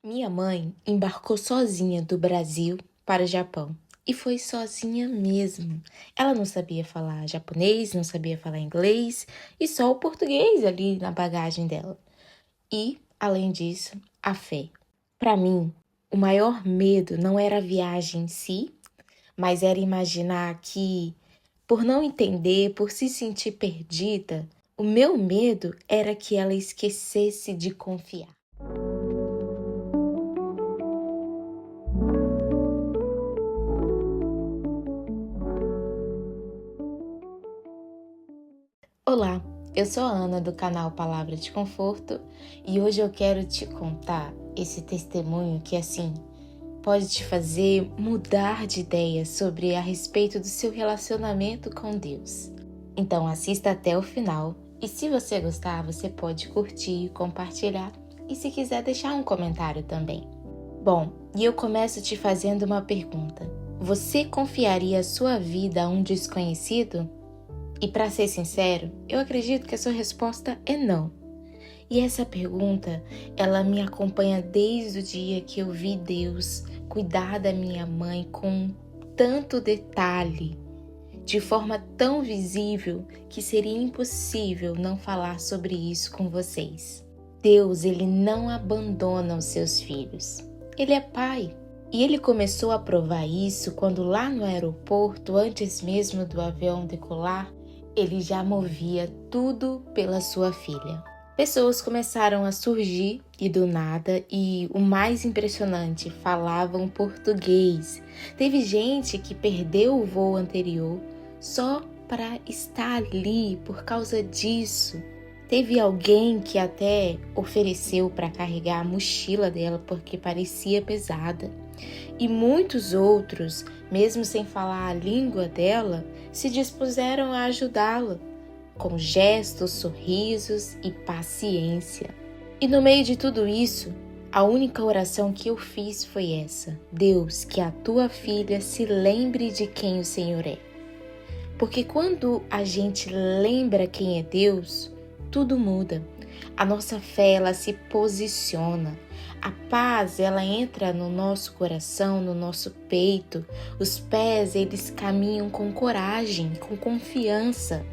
Minha mãe embarcou sozinha do Brasil para o Japão. E foi sozinha mesmo. Ela não sabia falar japonês, não sabia falar inglês e só o português ali na bagagem dela. E, além disso, a fé. Para mim, o maior medo não era a viagem em si, mas era imaginar que, por não entender, por se sentir perdida, o meu medo era que ela esquecesse de confiar. Olá, eu sou a Ana do canal Palavra de Conforto e hoje eu quero te contar esse testemunho que pode te fazer mudar de ideia sobre a respeito do seu relacionamento com Deus. Então assista até o final e se você gostar, você pode curtir, compartilhar e se quiser deixar um comentário também. Bom, e eu começo te fazendo uma pergunta. Você confiaria a sua vida a um desconhecido? E para ser sincero, eu acredito que a sua resposta é não. E essa pergunta, ela me acompanha desde o dia que eu vi Deus cuidar da minha mãe com tanto detalhe, de forma tão visível que seria impossível não falar sobre isso com vocês. Deus, ele não abandona os seus filhos. Ele é pai. E ele começou a provar isso quando lá no aeroporto, antes mesmo do avião decolar, ele já movia tudo pela sua filha. Pessoas começaram a surgir e do nada, e o mais impressionante, falavam português. Teve gente que perdeu o voo anterior só para estar ali por causa disso. Teve alguém que até ofereceu para carregar a mochila dela porque parecia pesada. E muitos outros, mesmo sem falar a língua dela, se dispuseram a ajudá-la, com gestos, sorrisos e paciência. E no meio de tudo isso, a única oração que eu fiz foi essa: Deus, que a tua filha se lembre de quem o Senhor é. Porque quando a gente lembra quem é Deus, tudo muda. A nossa fé, ela se posiciona. A paz, ela entra no nosso coração, no nosso peito. Os pés, eles caminham com coragem, com confiança.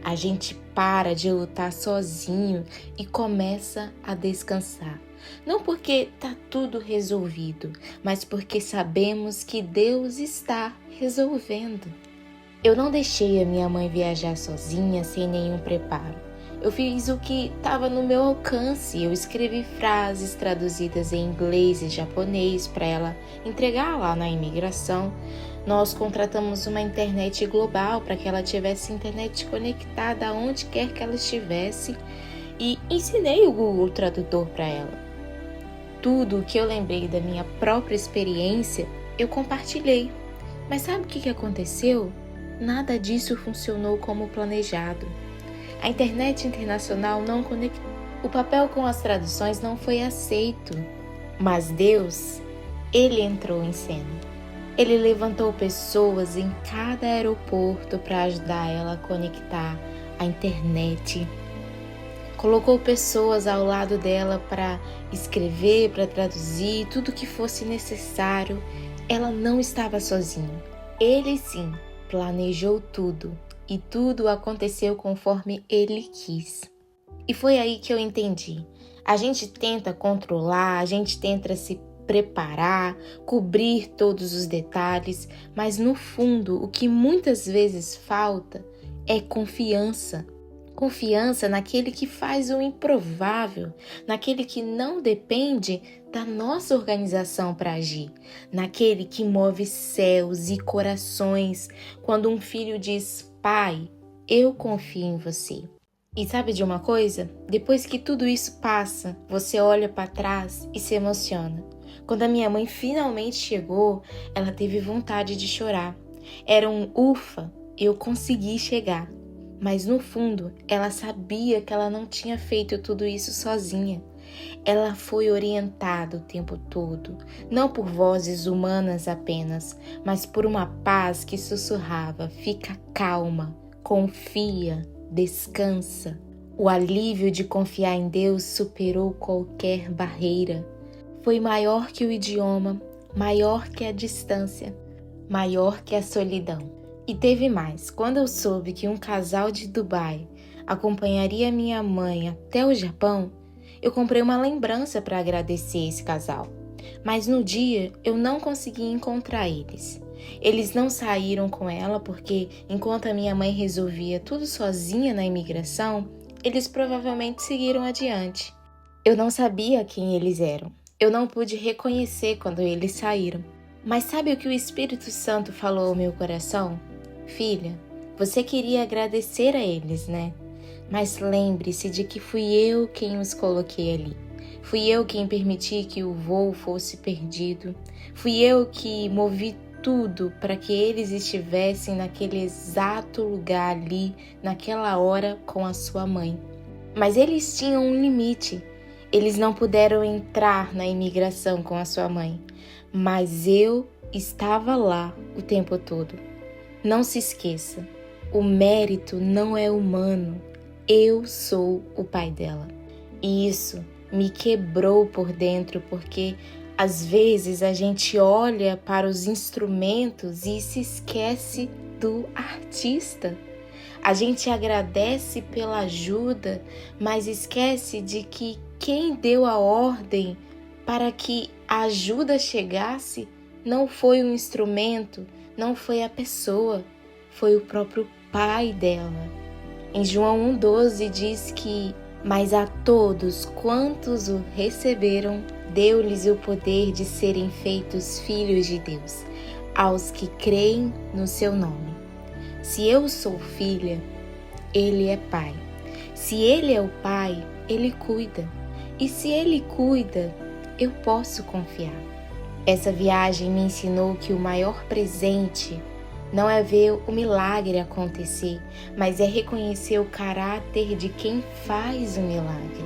A gente para de lutar sozinho e começa a descansar. Não porque está tudo resolvido, mas porque sabemos que Deus está resolvendo. Eu não deixei a minha mãe viajar sozinha, sem nenhum preparo. Eu fiz o que estava no meu alcance. Eu escrevi frases traduzidas em inglês e japonês para ela entregar lá na imigração. Nós contratamos uma internet global para que ela tivesse internet conectada aonde quer que ela estivesse e ensinei o Google Tradutor para ela. Tudo o que eu lembrei da minha própria experiência, eu compartilhei. Mas sabe o que aconteceu? Nada disso funcionou como planejado. A internet internacional não conectou. O papel com as traduções não foi aceito. Mas Deus, Ele entrou em cena. Ele levantou pessoas em cada aeroporto para ajudar ela a conectar a internet. Colocou pessoas ao lado dela para escrever, para traduzir, tudo que fosse necessário. Ela não estava sozinha. Ele sim planejou tudo. E tudo aconteceu conforme ele quis. E foi aí que eu entendi. A gente tenta controlar, a gente tenta se preparar, cobrir todos os detalhes, mas no fundo o que muitas vezes falta é confiança. Confiança naquele que faz o improvável, naquele que não depende da nossa organização para agir, naquele que move céus e corações quando um filho diz: Pai, eu confio em você. E sabe de uma coisa? Depois que tudo isso passa, você olha para trás e se emociona. Quando a minha mãe finalmente chegou, ela teve vontade de chorar. Era um ufa, eu consegui chegar. Mas no fundo, ela sabia que ela não tinha feito tudo isso sozinha. Ela foi orientada o tempo todo, não por vozes humanas apenas, mas por uma paz que sussurrava: fica calma, confia, descansa. O alívio de confiar em Deus superou qualquer barreira. foi maior que o idioma, maior que a distância, maior que a solidão. E teve mais. Quando eu soube que um casal de Dubai acompanharia minha mãe até o Japão, eu comprei uma lembrança para agradecer esse casal. Mas no dia eu não consegui encontrar eles. Eles não saíram com ela porque, enquanto a minha mãe resolvia tudo sozinha na imigração, eles provavelmente seguiram adiante. Eu não sabia quem eles eram. Eu não pude reconhecer quando eles saíram. Mas sabe o que o Espírito Santo falou ao meu coração? Filha, você queria agradecer a eles, né? Mas lembre-se de que fui eu quem os coloquei ali. Fui eu quem permiti que o voo fosse perdido. Fui eu que movi tudo para que eles estivessem naquele exato lugar ali, naquela hora com a sua mãe. Mas eles tinham um limite. Eles não puderam entrar na imigração com a sua mãe. Mas eu estava lá o tempo todo. Não se esqueça, o mérito não é humano. Eu sou o pai dela. E isso me quebrou por dentro, porque às vezes a gente olha para os instrumentos e se esquece do artista. A gente agradece pela ajuda, mas esquece de que quem deu a ordem para que a ajuda chegasse não foi o instrumento, não foi a pessoa, foi o próprio pai dela. Em João 1,12 diz que: mas a todos quantos o receberam, deu-lhes o poder de serem feitos filhos de Deus, aos que creem no seu nome. Se eu sou filha, ele é pai. Se ele é o pai, ele cuida. E se ele cuida, eu posso confiar. Essa viagem me ensinou que o maior presente não é ver o milagre acontecer, mas é reconhecer o caráter de quem faz o milagre.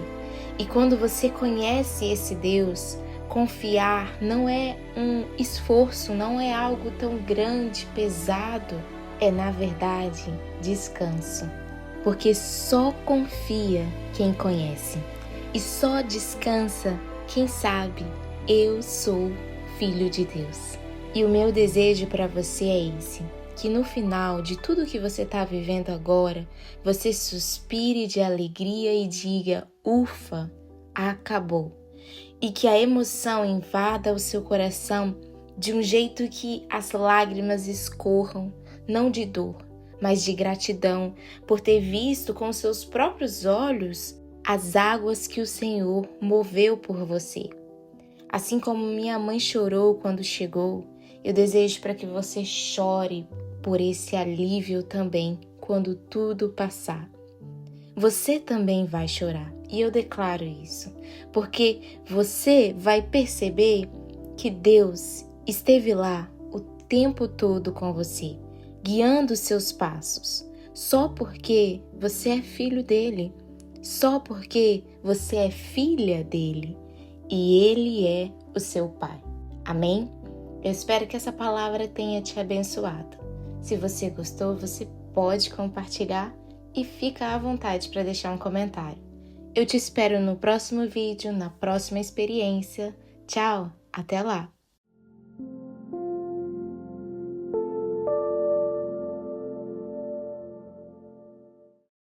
E quando você conhece esse Deus, confiar não é um esforço, não é algo tão grande, pesado. É, na verdade, descanso. Porque só confia quem conhece. E só descansa quem sabe: eu sou filho de Deus. E o meu desejo para você é esse: que no final de tudo que você está vivendo agora, você suspire de alegria e diga: ufa, acabou. E que a emoção invada o seu coração de um jeito que as lágrimas escorram, não de dor, mas de gratidão por ter visto com seus próprios olhos as águas que o Senhor moveu por você. Assim como minha mãe chorou quando chegou, eu desejo para que você chore por esse alívio também quando tudo passar. Você também vai chorar, e eu declaro isso, porque você vai perceber que Deus esteve lá o tempo todo com você, guiando os seus passos, só porque você é filho dele, só porque você é filha dele, e ele é o seu pai. Amém? Eu espero que essa palavra tenha te abençoado. Se você gostou, você pode compartilhar e fica à vontade para deixar um comentário. Eu te espero no próximo vídeo, na próxima experiência. Tchau, até lá!